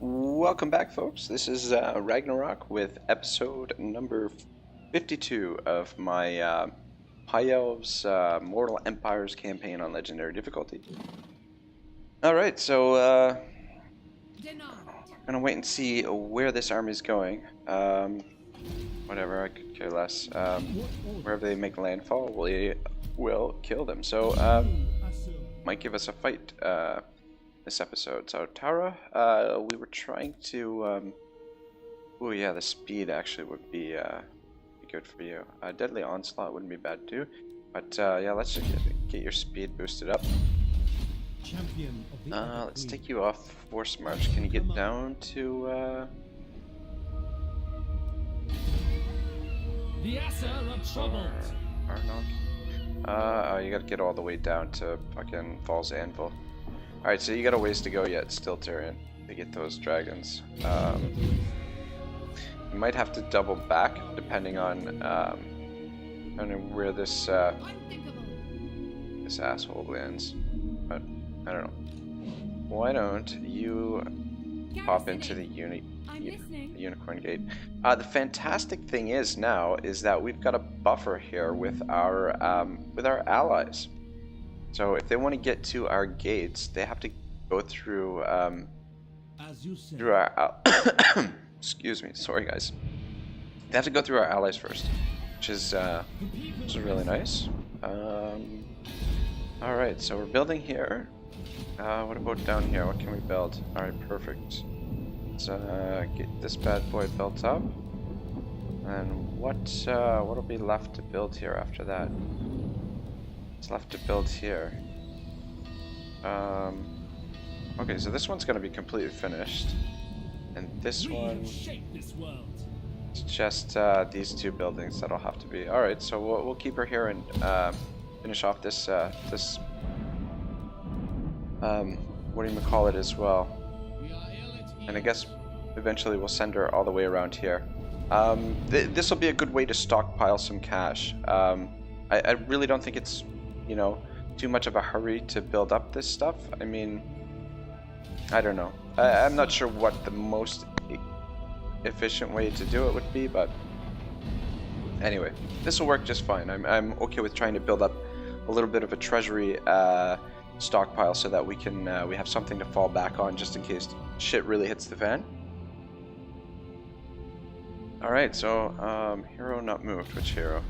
Welcome back, folks. This is Ragnarok with episode number 52 of my High Elves Mortal Empires campaign on Legendary difficulty. Alright, so I'm gonna wait and see where this army is going. Whatever, I could care less. Wherever they make landfall, we will kill them. So, might give us a fight this episode. So Tara, we were trying to oh yeah, the speed actually would be good for you. Deadly onslaught wouldn't be bad too, but yeah, let's just get your speed boosted up. Let's take you off force march. Can you get down to the Asa of troubled. Oh, you gotta get all the way down to fucking Falls Anvil. Alright, so you got a ways to go yet, still, Tyrion, to get those dragons. You might have to double back, depending on where this this asshole lands. But, I don't know. Why don't you pop into the Unicorn Gate? The fantastic thing is now, is that we've got a buffer here with our allies. So if they want to get to our gates, they have to go through our excuse me, sorry guys. They have to go through our allies first, which is really nice. All right, so we're building here. What about down here? What can we build? All right, perfect. Let's get this bad boy built up. And what'll be left to build here after that? It's left to build here. Okay, so this one's gonna be completely finished, and this one, it's just these two buildings that'll have to be. All right, so we'll keep her here and finish off this what do you call it as well? And I guess eventually we'll send her all the way around here. This will be a good way to stockpile some cash. I really don't think it's, you know, too much of a hurry to build up this stuff. I mean, I don't know. I'm not sure what the most efficient way to do it would be, but anyway, this will work just fine. I'm okay with trying to build up a little bit of a treasury stockpile so that we can we have something to fall back on just in case shit really hits the fan. All right, so hero not moved. Which hero?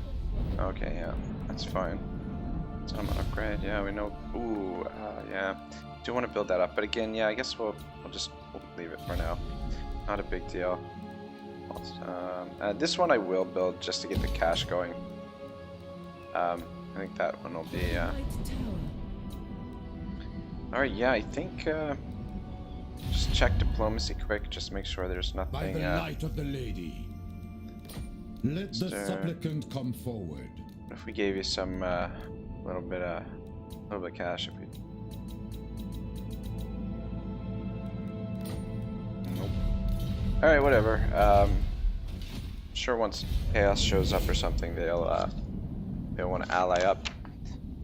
Okay, yeah, that's fine. Some upgrade, yeah, we know. Ooh, yeah, do want to build that up, but again, yeah, I guess we'll leave it for now. Not a big deal. This one I will build just to get the cash going. I think that one will be. All right, yeah, I think. Just check diplomacy quick, just make sure there's nothing. By the light of the lady, let the supplicant come forward. If we gave you some little bit of cash, if we. Nope. All right, whatever. Sure, once chaos shows up or something, they'll want to ally up.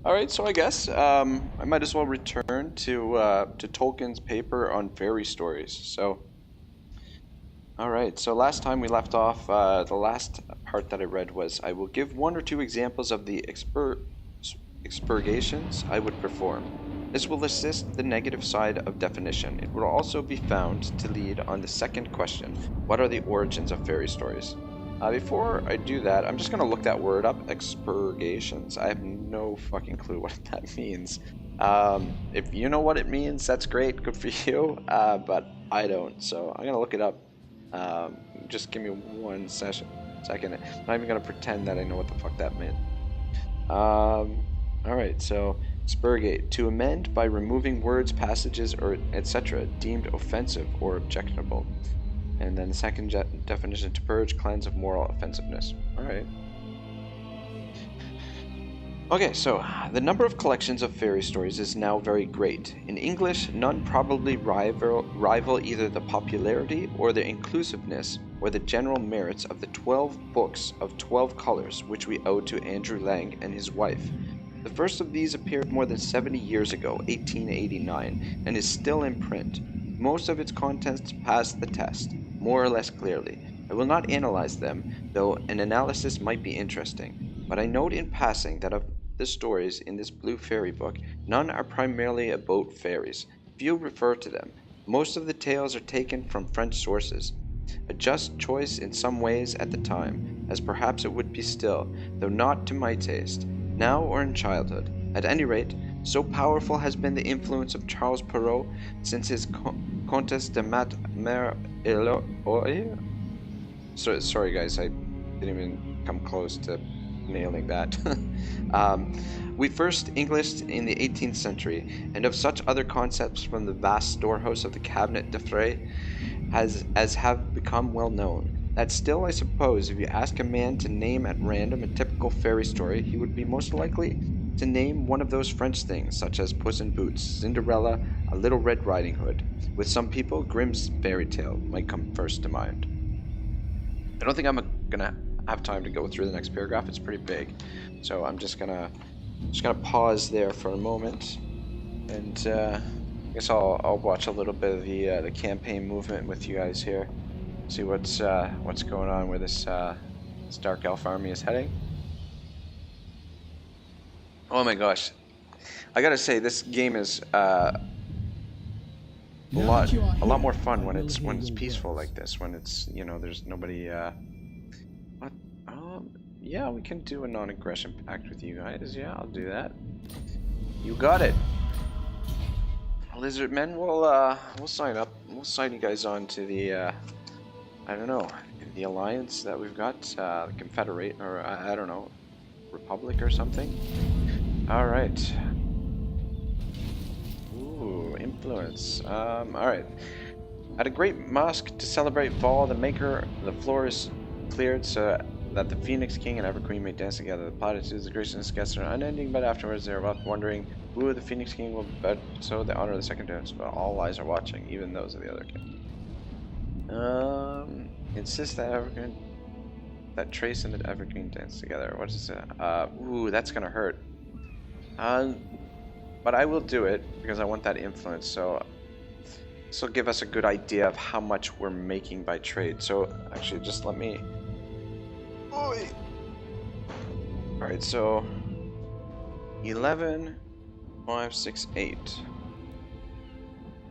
All right, so I guess I might as well return to Tolkien's paper on fairy stories. So. All right, so last time we left off, the last part that I read was, I will give one or two examples of the expurgations I would perform. This will assist the negative side of definition. It will also be found to lead on the second question, what are the origins of fairy stories? Before I do that, I'm just going to look that word up, expurgations. I have no fucking clue what that means. If you know what it means, that's great, good for you, but I don't, so I'm going to look it up. Just give me 1 second. I'm not even gonna pretend that I know what the fuck that meant. Alright, so expurgate, to amend by removing words, passages, or etc. deemed offensive or objectionable. And then the second definition, to purge, cleanse of moral offensiveness. Alright. Okay, so the number of collections of fairy stories is now very great. In English, none probably rival either the popularity or the inclusiveness or the general merits of the 12 books of 12 colors which we owe to Andrew Lang and his wife. The first of these appeared more than 70 years ago, 1889, and is still in print. Most of its contents pass the test, more or less clearly. I will not analyze them, though an analysis might be interesting. But I note in passing that of the stories in this blue fairy book, none are primarily about fairies. Few refer to them. Most of the tales are taken from French sources. A just choice in some ways at the time, as perhaps it would be still, though not to my taste, now or in childhood. At any rate, so powerful has been the influence of Charles Perrault since his Comtesse de Mer sorry guys, I didn't even come close to nailing that. We first Englished in the 18th century, and of such other concepts from the vast storehouse of the Cabinet de Frey as have become well known. That still, I suppose, if you ask a man to name at random a typical fairy story, he would be most likely to name one of those French things, such as Puss in Boots, Cinderella, a Little Red Riding Hood. With some people, Grimm's fairy tale might come first to mind. I don't think I'm gonna have time to go through the next paragraph. It's pretty big, so I'm just gonna pause there for a moment, and I guess I'll watch a little bit of the campaign movement with you guys here, see what's going on where this Dark Elf army is heading. Oh my gosh, I gotta say this game is a lot more fun when it's peaceful like this. When it's, you know, there's nobody. What? Yeah, we can do a non-aggression pact with you guys. Yeah, I'll do that. You got it. Lizard men, we'll sign up. We'll sign you guys on to the I don't know, the alliance that we've got, the Confederate, or I don't know, Republic or something. All right. Influence. Alright. At a great mosque to celebrate Vol the Maker, the floor is cleared so that the Phoenix King and Ever Queen may dance together. The platitudes, the gracious guests are unending, but afterwards they are left wondering who the Phoenix King will bet, so the honor of the second dance. But all eyes are watching, even those of the other king. Insist that Trace and the Ever Queen dance together. What is it? Ooh, that's gonna hurt. But I will do it because I want that influence, so this will give us a good idea of how much we're making by trade. So actually, just let me. Oy. All right, so 11, 5, 6, 8.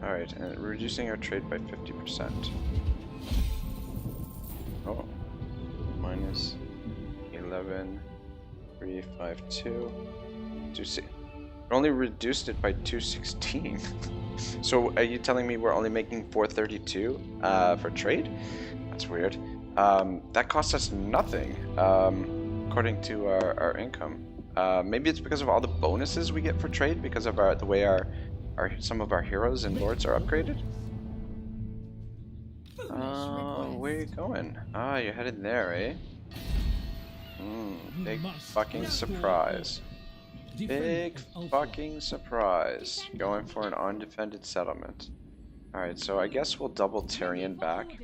All right, and reducing our trade by 50%. Oh, minus 11, 3, 5, 2, 2, 6. Only reduced it by 216. So are you telling me we're only making 432 for trade? That's weird. That costs us nothing according to our income. Maybe it's because of all the bonuses we get for trade because of the way some of our heroes and lords are upgraded. Where are you going? Ah, you're headed there, eh? Big fucking surprise. Big fucking surprise. Going for an undefended settlement. Alright, so I guess we'll double Tyrion back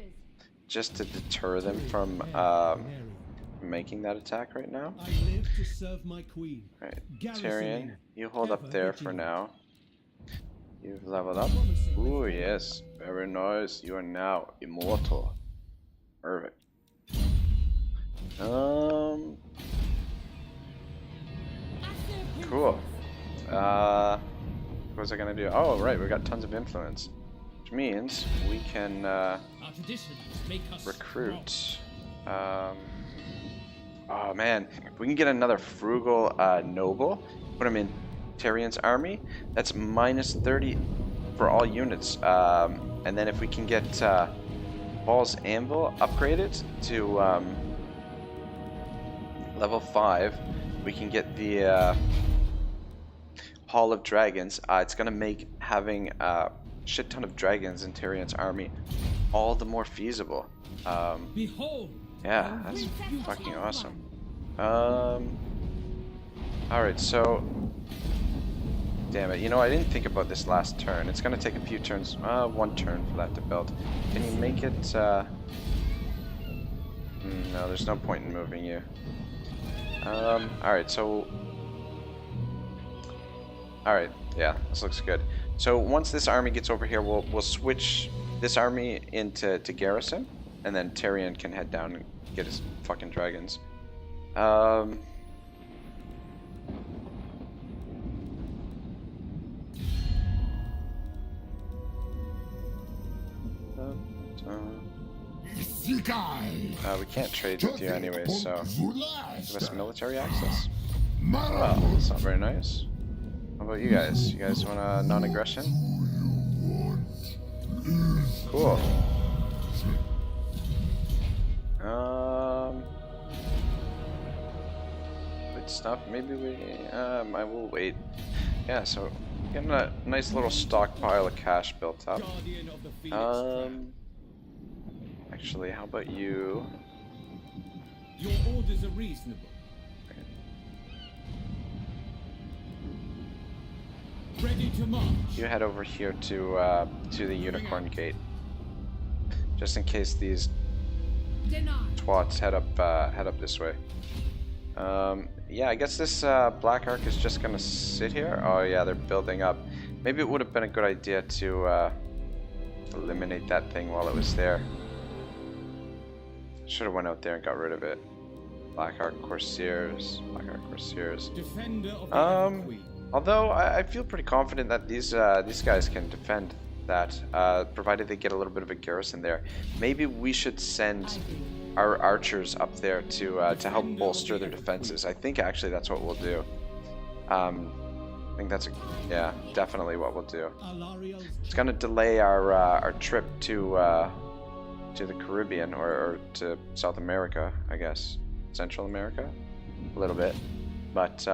just to deter them from making that attack right now. Alright, Tyrion, you hold up there for now. You've leveled up. Ooh, yes. Very nice. You are now immortal. Perfect. Cool. What was I gonna do? Oh, right, we got tons of influence. Which means we can recruit. Oh man, if we can get another frugal noble, put him in Tyrion's army, that's minus 30 for all units. And then if we can get Paul's Anvil upgraded to level 5, we can get the Hall of Dragons. It's gonna make having a shit ton of dragons in Tyrion's army all the more feasible. Yeah, that's fucking awesome. Alright, so damn it, you know, I didn't think about this last turn. It's gonna take a few turns, one turn for that to build. Can you make it, no, there's no point in moving you. Alright, so... Alright, yeah, this looks good. So once this army gets over here, we'll switch this army into garrison, and then Tyrion can head down and get his fucking dragons. We can't trade with you anyway, so give us military access. Well, that's not very nice. How about you guys? You guys want a non-aggression? Cool. Good stuff. Maybe we. I will wait. Yeah. So getting a nice little stockpile of cash built up. Actually, how about you? Your orders are reasonable. Ready to march. You head over here to the Unicorn Gate, just in case these twats head up this way. Yeah, I guess this Black Ark is just gonna sit here. Oh yeah, they're building up. Maybe it would have been a good idea to eliminate that thing while it was there. Should have went out there and got rid of it. Black Ark Corsairs. Black Ark Corsairs. Defender of the Queen. Although I feel pretty confident that these guys can defend that, provided they get a little bit of a garrison there. Maybe we should send our archers up there to help bolster their defenses. I think actually that's what we'll do. I think that's definitely what we'll do. It's gonna delay our trip to the Caribbean or to South America, I guess, Central America, a little bit, but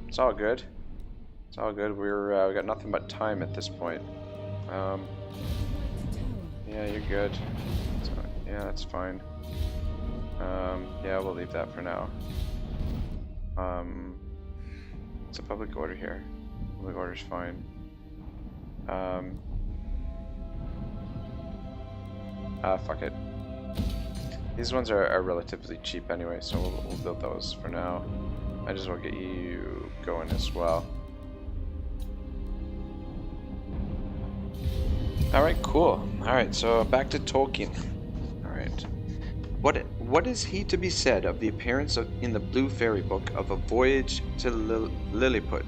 it's all good. It's all good. We got nothing but time at this point. Yeah, you're good. So, yeah, that's fine. Yeah, we'll leave that for now. It's a public order here. Public order's fine. Fuck it. These ones are relatively cheap anyway, so we'll build those for now. Might as well get you going as well. Alright, cool. Alright, so back to Tolkien. Alright. What is he to be said of the appearance in the Blue Fairy Book of a voyage to Lilliput?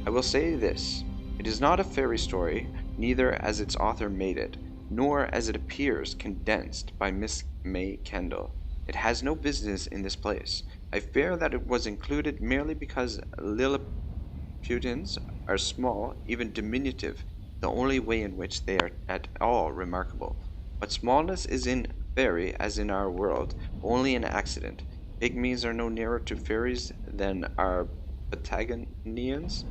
I will say this. It is not a fairy story, neither as its author made it, nor as it appears condensed by Miss May Kendall. It has no business in this place. I fear that it was included merely because Lilliputians are small, even diminutive, the only way in which they are at all remarkable. But smallness is in fairy, as in our world, only an accident. Pygmies are no nearer to fairies than are Patagonians.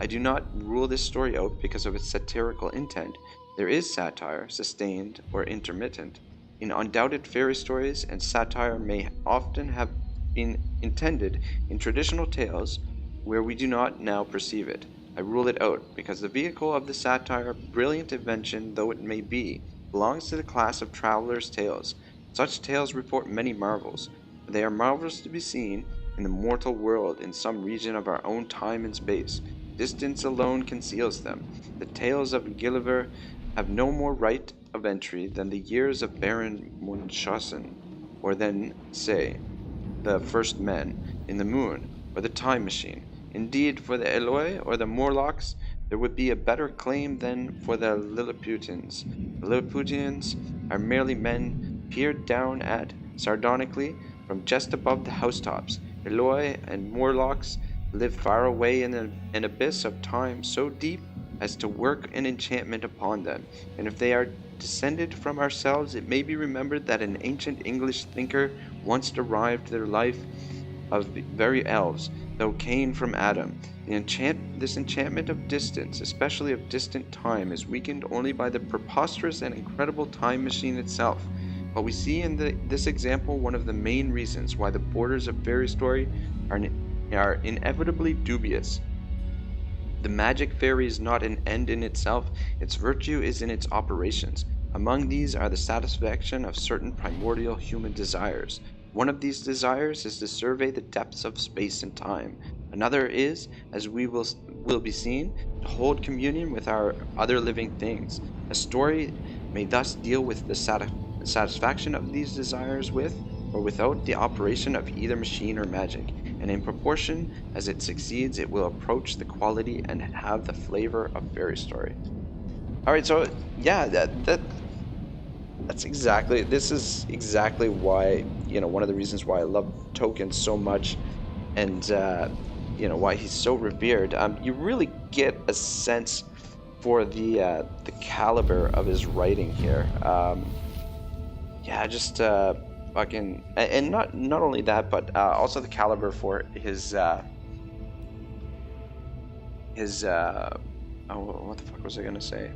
I do not rule this story out because of its satirical intent. There is satire, sustained or intermittent, in undoubted fairy stories, and satire may often have been intended in traditional tales where we do not now perceive it. I rule it out because the vehicle of the satire, brilliant invention though it may be, belongs to the class of travelers' tales. Such tales report many marvels, but they are marvels to be seen in the mortal world in some region of our own time and space. Distance alone conceals them. The tales of Gulliver have no more right of entry than the years of Baron Munchausen, or than, say, the first men in the moon, or the time machine. Indeed, for the Eloi or the Morlocks, there would be a better claim than for the Lilliputians. The Lilliputians are merely men peered down at, sardonically, from just above the housetops. Eloi and Morlocks live far away in an abyss of time so deep as to work an enchantment upon them, and if they are descended from ourselves, it may be remembered that an ancient English thinker once derived their life of very elves, though Cain from Adam. This enchantment of distance, especially of distant time, is weakened only by the preposterous and incredible time machine itself. But we see in this example one of the main reasons why the borders of fairy story are inevitably dubious. The magic fairy is not an end in itself, its virtue is in its operations. Among these are the satisfaction of certain primordial human desires. One of these desires is to survey the depths of space and time. Another is, as we will will be seen to hold communion with our other living things. A story may thus deal with the satisfaction of these desires with or without the operation of either machine or magic, and in proportion as it succeeds, it will approach the quality and have the flavor of fairy story. All right, so yeah, this is exactly why, one of the reasons why I love Tolkien so much, and why he's so revered. You really get a sense for the caliber of his writing here. Just fucking, and not only that, but also the caliber for his what the fuck was I gonna say?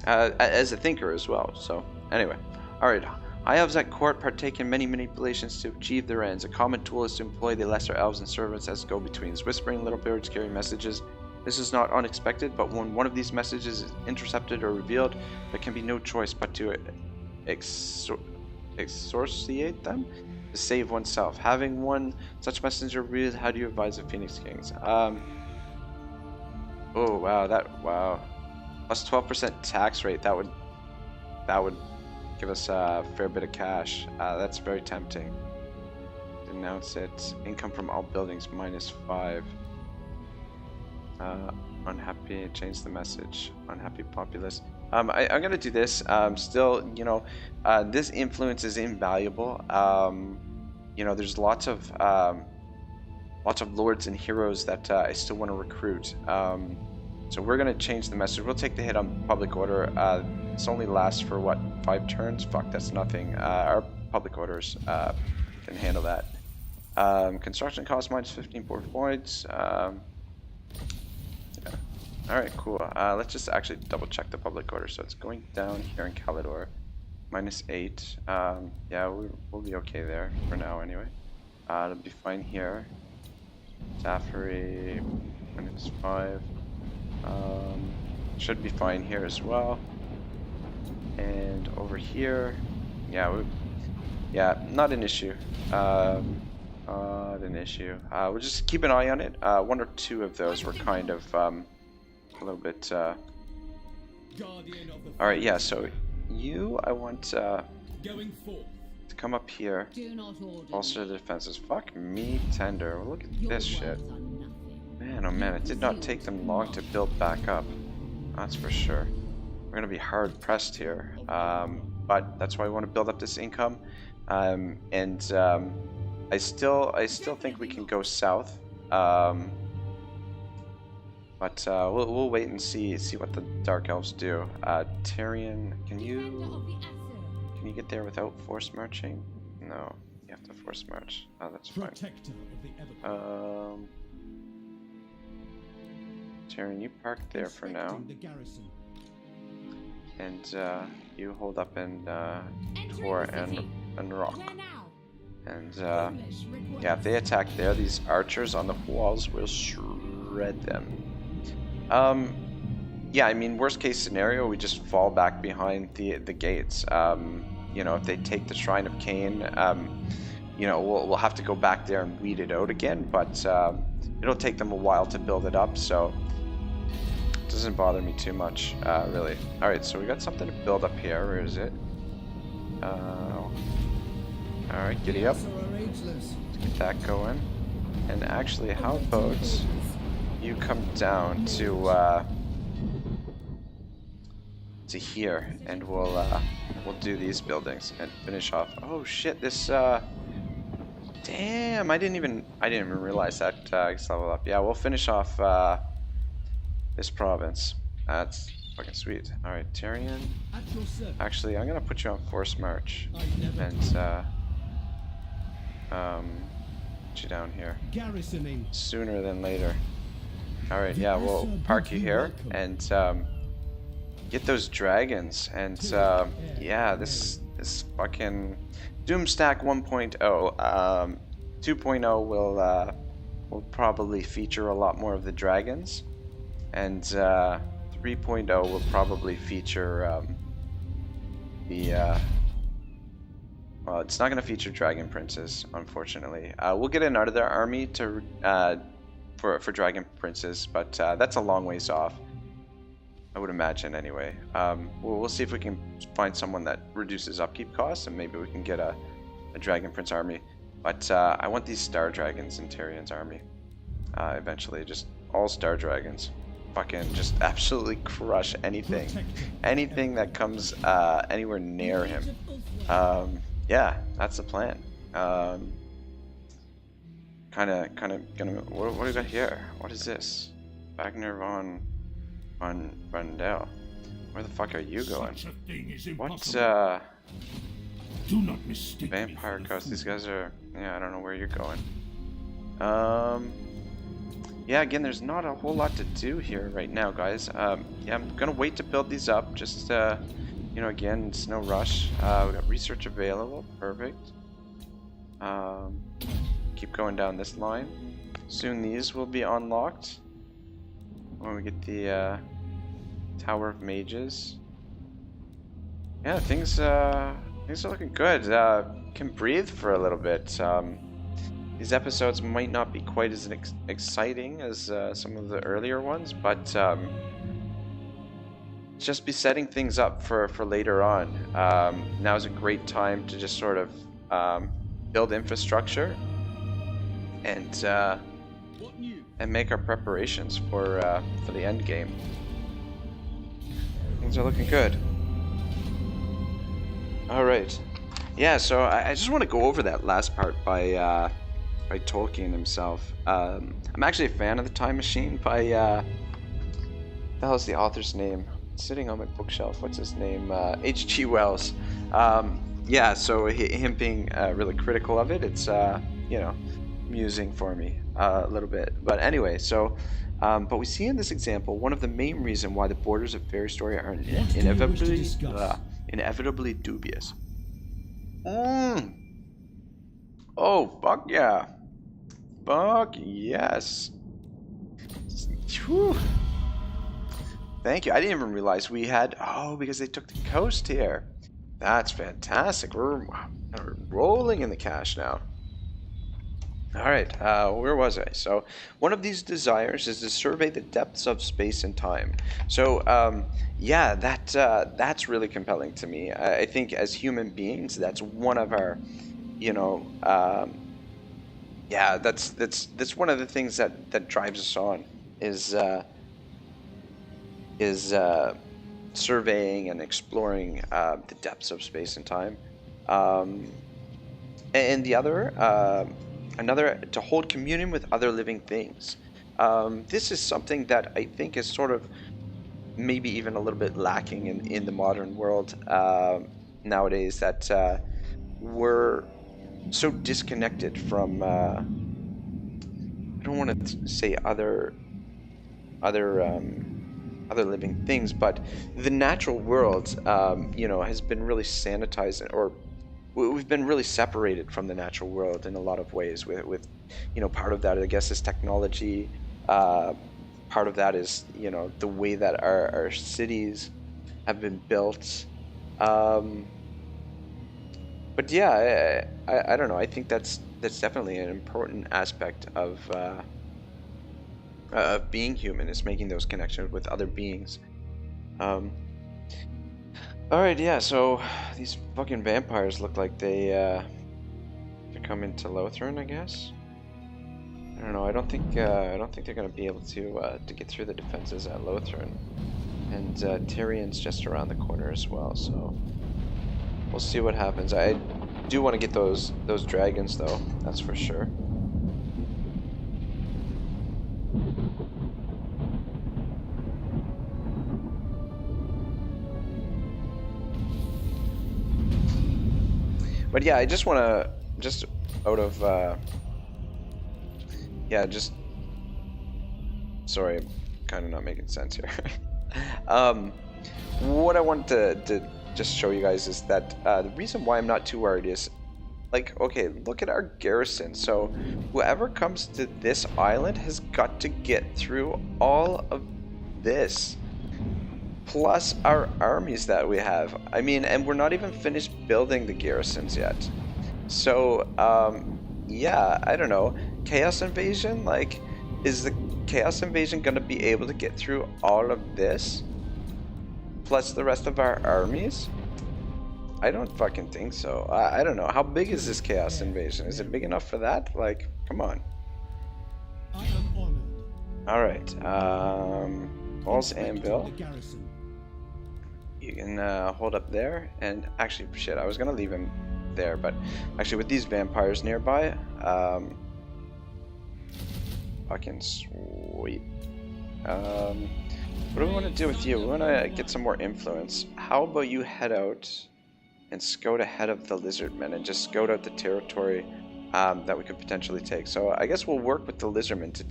As a thinker as well. So anyway, all right. High elves at court partake in many manipulations to achieve their ends. A common tool is to employ the lesser elves and servants as go-betweens, whispering little birds carrying messages. This is not unexpected, but when one of these messages is intercepted or revealed, there can be no choice but to exorciate them to save oneself. Having one such messenger revealed, how do you advise the Phoenix Kings? Oh wow, plus 12% tax rate. That would give us a fair bit of cash. That's very tempting. Denounce it. Income from all buildings -5. Unhappy. Change the message. Unhappy populace. I'm gonna do this. Still, this influence is invaluable. There's lots of lords and heroes that I still want to recruit. So we're gonna change the message. We'll take the hit on public order. This only lasts for what, 5 turns? Fuck, that's nothing. Our public orders can handle that. Construction cost -15 points. Yeah. Alright, cool. Let's just actually double check the public order. So it's going down here in Calidor. -8. Yeah, we'll be okay there for now anyway. It'll be fine here. Taffery, -5. Should be fine here as well. And over here, yeah, not an issue. Not an issue. We'll just keep an eye on it. 1 or 2 of those were kind of a little bit. All right, yeah. So I want to come up here. Bolster the defenses. Fuck me, tender. Look at this shit. Man, oh man, it did not take them long to build back up. That's for sure. We're gonna be hard pressed here, but that's why I want to build up this income. I still think we can go south, but we'll wait and see what the Dark Elves do. Tyrion, can you get there without force marching? No, you have to force march. Oh, that's fine. Tyrion, you park there for now. And you hold up in Tor and Rock. And yeah, if they attack there, these archers on the walls will shred them. Yeah, I mean, worst case scenario, we just fall back behind the gates. If they take the Shrine of Cain, we'll have to go back there and weed it out again. But it'll take them a while to build it up, so it doesn't bother me too much, really. All right, so we got something to build up here. Where is it? All right, giddy up. Let's get that going. And actually, how about you come down to here, and we'll do these buildings and finish off. Oh shit! This damn! I didn't even realize that gets level up. Yeah, we'll finish off this province. That's fucking sweet. All right, Tyrion. Actually, I'm gonna put you on force march and put you down here sooner than later. All right, yeah, we'll park you here and get those dragons. And yeah, this fucking Doomstack 1.0. 2.0 will probably feature a lot more of the dragons, and 3.0 will probably feature well, it's not going to feature dragon princes, unfortunately. We'll get another army to for dragon princes, but that's a long ways off, I would imagine anyway. We'll see if we can find someone that reduces upkeep costs, and maybe we can get a dragon prince army. But I want these star dragons in Tyrion's army eventually. Just all star dragons. Fucking just absolutely crush anything that comes anywhere near him. Yeah, that's the plan. Kind of gonna. What do we got here? What is this? Wagner von Brandel. Where the fuck are you going? What? Do not mistake Vampire coast. These guys are. Yeah, I don't know where you're going. Yeah, again, there's not a whole lot to do here right now, guys. Yeah, I'm gonna wait to build these up. Just you know, again, it's no rush. We got research available. Perfect. Keep going down this line. Soon these will be unlocked when we get the Tower of Mages. Yeah, things are looking good. Can breathe for a little bit. These episodes might not be quite as exciting as some of the earlier ones, but just be setting things up for later on. Now is a great time to just sort of build infrastructure and make our preparations for the end game. Things are looking good. All right, yeah. So I just want to go over that last part by Tolkien himself. I'm actually a fan of the Time Machine by the hell is the author's name? It's sitting on my bookshelf. What's his name? H.G. Wells. Yeah. So him being really critical of it, it's you know, amusing for me a little bit. But anyway, so but we see in this example one of the main reasons why the borders of fairy story are inevitably dubious. Oh, fuck yeah. Fuck yes. Whew. Thank you. I didn't even realize we had... Oh, because they took the coast here. That's fantastic. We're rolling in the cash now. Alright, where was I? So, one of these desires is to survey the depths of space and time. So, yeah, that's really compelling to me. I think as human beings, that's one of our, you know, yeah, that's one of the things that drives us on is surveying and exploring the depths of space and time. And the other, another, to hold communion with other living things. This is something that I think is sort of maybe even a little bit lacking in the modern world nowadays, that we're so disconnected from I don't want to say other living things, but the natural world you know, has been really sanitized, or we've been really separated from the natural world in a lot of ways with you know, part of that I guess is technology, part of that is, you know, the way that our cities have been built, but yeah, I don't know, I think that's definitely an important aspect of being human, is making those connections with other beings. Alright, yeah, so these fucking vampires look like they're coming to Lothern, I guess. I don't know. I don't think they're gonna be able to get through the defenses at Lothern, and Tyrion's just around the corner as well. So we'll see what happens. I do want to get those dragons, though. That's for sure. But yeah, I just want to, just out of, yeah, just, sorry, I'm kind of not making sense here. What I wanted to just show you guys is that the reason why I'm not too worried is, like, okay, look at our garrison. So whoever comes to this island has got to get through all of this, plus our armies that we have. I mean, and we're not even finished building the garrisons yet. So, yeah, I don't know. Chaos Invasion, like, is the Chaos Invasion gonna be able to get through all of this? Plus the rest of our armies? I don't fucking think so. I don't know. How big is this Chaos Invasion? Is it big enough for that? Like, come on. I am honored. Alright, Paul's Anvil. You can hold up there, and actually, shit, I was gonna leave him there, but actually with these vampires nearby, fucking sweet. What do we want to do with you? We want to get some more influence. How about you head out and scout ahead of the lizardmen and just scout out the territory that we could potentially take. So I guess we'll work with the lizardmen to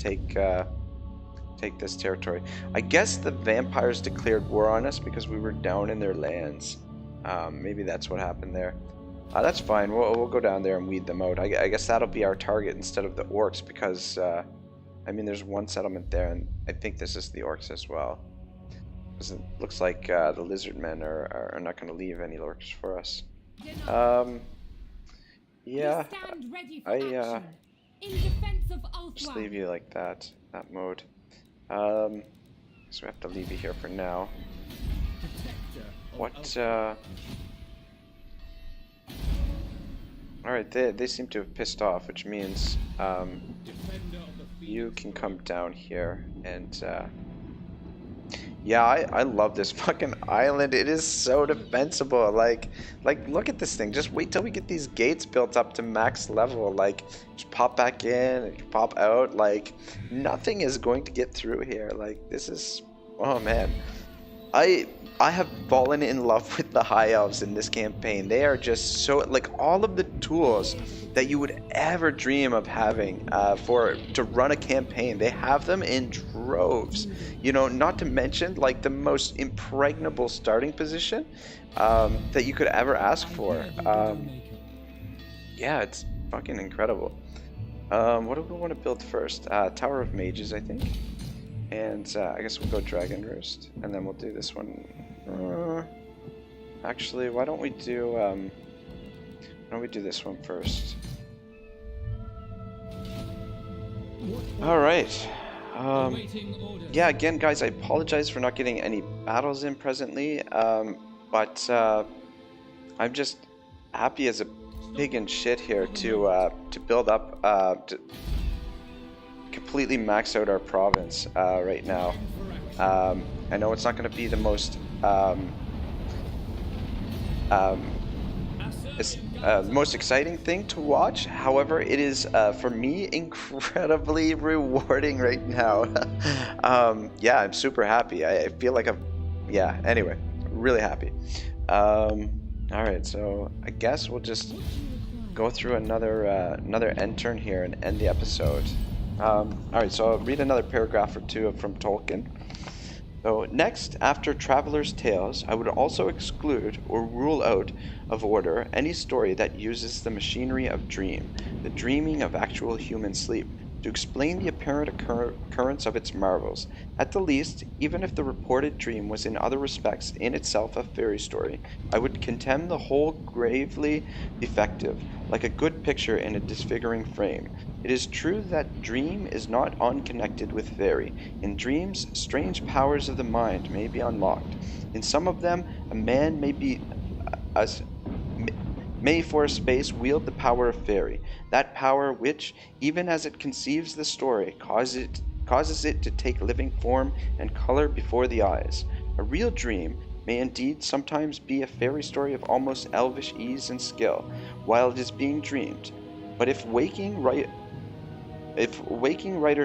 take this territory. I guess the vampires declared war on us because we were down in their lands. Maybe that's what happened there. That's fine. We'll go down there and weed them out. I guess that'll be our target instead of the orcs because, I mean, there's one settlement there, and I think this is the orcs as well. Because it looks like the lizardmen are not going to leave any orcs for us. Yeah, I just leave you like that mode. So we have to leave you here for now. What, Alright, they seem to have pissed off, which means, you can come down here and, yeah, I love this fucking island. It is so defensible. Like, look at this thing. Just wait till we get these gates built up to max level. Like, just pop back in and pop out. Like, nothing is going to get through here. Like, this is, oh man. I have fallen in love with the High Elves in this campaign. They are just so, like, all of the tools that you would ever dream of having to run a campaign. They have them in droves. You know, not to mention, like, the most impregnable starting position that you could ever ask for. Yeah, it's fucking incredible. What do we want to build first? Tower of Mages, I think. And I guess we'll go Dragon Roost, and then we'll do this one. Actually, why don't we do this one first? All right. Yeah, again, guys, I apologize for not getting any battles in presently, but I'm just happy as a pig in shit here to build up to completely max out our province right now. I know it's not going to be the most most exciting thing to watch. However, it is for me incredibly rewarding right now. Yeah, I'm super happy. I feel like yeah. Anyway, really happy. All right, so I guess we'll just go through another end turn here and end the episode. Alright, so I'll read another paragraph or two from Tolkien. So, next, after Traveler's Tales, I would also exclude or rule out of order any story that uses the machinery of dream, the dreaming of actual human sleep, to explain the apparent occurrence of its marvels. At the least, even if the reported dream was in other respects in itself a fairy story, I would condemn the whole gravely defective, like a good picture in a disfiguring frame. It is true that dream is not unconnected with fairy. In dreams, strange powers of the mind may be unlocked. In some of them, a man may for a space wield the power of fairy, that power which, even as it conceives the story, causes it to take living form and color before the eyes. A real dream may indeed sometimes be a fairy story of almost elvish ease and skill, while it is being dreamed. But if waking writer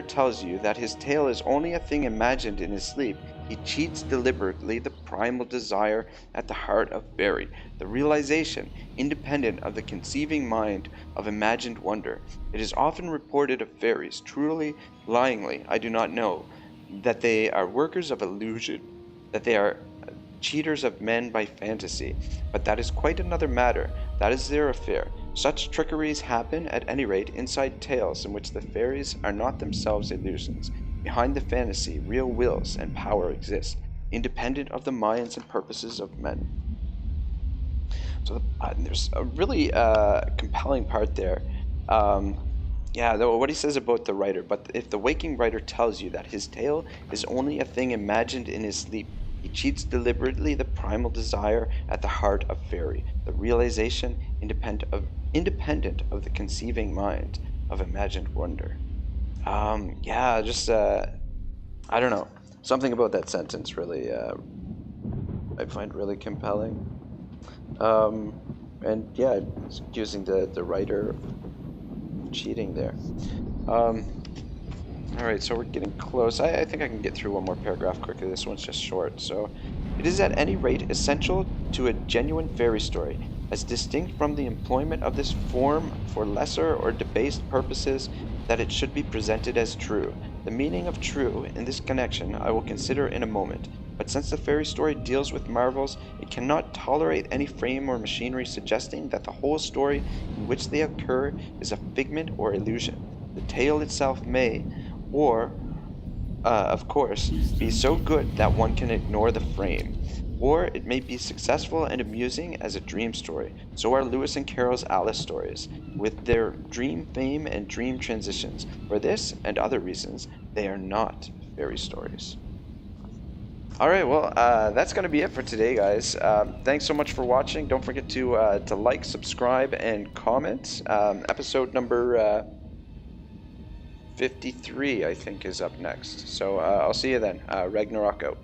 tells you that his tale is only a thing imagined in his sleep, he cheats deliberately the primal desire at the heart of fairy, the realization, independent of the conceiving mind, of imagined wonder. It is often reported of fairies, truly, lyingly, I do not know, that they are workers of illusion, that they are cheaters of men by fantasy. But that is quite another matter. That is their affair. Such trickeries happen, at any rate, inside tales in which the fairies are not themselves illusions. Behind the fantasy, real wills and power exist, independent of the minds and purposes of men. So there's a really compelling part there. Yeah, though what he says about the writer, but if the waking writer tells you that his tale is only a thing imagined in his sleep, he cheats deliberately the primal desire at the heart of fairy, the realization independent of the conceiving mind of imagined wonder. Yeah, just I don't know, something about that sentence really I find really compelling. Um, and yeah, accusing the writer of cheating there. All right, so we're getting close. I think I can get through one more paragraph quickly. This one's just short. So, it is at any rate essential to a genuine fairy story, as distinct from the employment of this form for lesser or debased purposes, that it should be presented as true. The meaning of true in this connection I will consider in a moment, but since the fairy story deals with marvels, it cannot tolerate any frame or machinery suggesting that the whole story in which they occur is a figment or illusion. The tale itself may, or, of course, be so good that one can ignore the frame, or it may be successful and amusing as a dream story. So are Lewis and Carroll's Alice stories, with their dream fame and dream transitions. For this and other reasons, they are not fairy stories. Alright, well, that's going to be it for today, guys. Thanks so much for watching. Don't forget to like, subscribe, and comment. Episode number 53, I think, is up next. So I'll see you then. Ragnarok out.